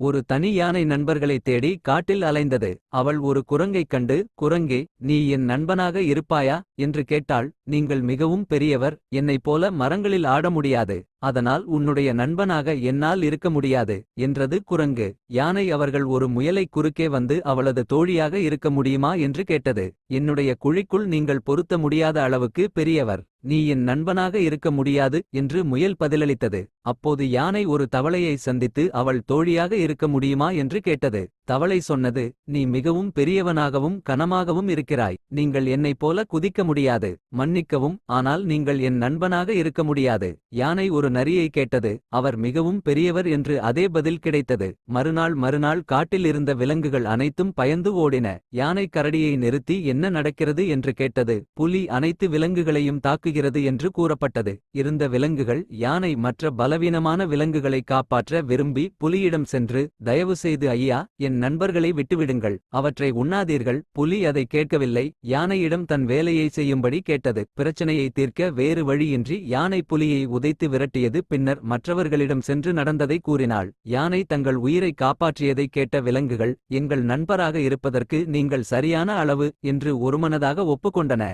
ஒரு தனி யானை நண்பர்களைத் தேடி காட்டில் அலைந்தது. அவள் ஒரு குரங்கைக் கண்டு, குரங்கே, நீ என் நண்பனாக இருப்பாயா என்று கேட்டாள். நீங்கள் மிகவும் பெரியவர், என்னைப் போல மரங்களில் ஆட முடியாது. அதனால் உன்னுடைய நண்பனாக என்னால் இருக்க முடியாது என்றது குரங்கு. யானை அவர்கள் ஒரு முயலை குறுக்கே வந்து அவளது தோழியாக இருக்க முடியுமா என்று கேட்டது. என்னுடைய குழிக்குள் நீங்கள் பொருத்த முடியாத அளவுக்கு பெரியவர், நீ என் நண்பனாக இருக்க முடியாது என்று முயல் பதிலளித்தது. அப்போது யானை ஒரு தவளையை சந்தித்து அவள் தோழியாக இருக்க முடியுமா என்று கேட்டது. தவளை சொன்னது, நீ மிகவும் பெரியவனாகவும் கனமாகவும் இருக்கிறாய். நீங்கள் என்னைப் போல குதிக்க முடியாது. மன்னிக்கவும், ஆனால் நீங்கள் என் நண்பனாக இருக்க முடியாது. யானை ஒரு நரியை கேட்டது. அவர் மிகவும் பெரியவர் என்று அதே பதில் கிடைத்தது. மறுநாள் காட்டில் இருந்த விலங்குகள் அனைத்தும் பயந்து ஓடின. யானை கரடியை நிறுத்தி என்ன நடக்கிறது என்று கேட்டது. புலி அனைத்து விலங்குகளையும் தாக்குகிறது என்று கூறப்பட்டது. இருந்த விலங்குகள் யானை மற்ற பலவீனமான விலங்குகளை காப்பாற்ற விரும்பி புலியிடம் சென்று, தயவு செய்து ஐயா, என் நண்பர்களை விட்டுவிடுங்கள், அவற்றை உண்ணாதீர்கள். புலி அதை கேட்கவில்லை. யானையிடம் தன் வேலையை செய்யும்படி கேட்டது. பிரச்சனையை தீர்க்க வேறு வழியின்றி யானை புலியை உதைத்து விரட்டியது. பின்னர் மற்றவர்களிடம் சென்று நடந்ததை கூறினாள். யானை தங்கள் உயிரை காப்பாற்றியதை கேட்ட விலங்குகள், எங்கள் நண்பராக இருப்பதற்கு நீங்கள் சரியான அளவு என்று ஒருமனதாக ஒப்புக்கொண்டன.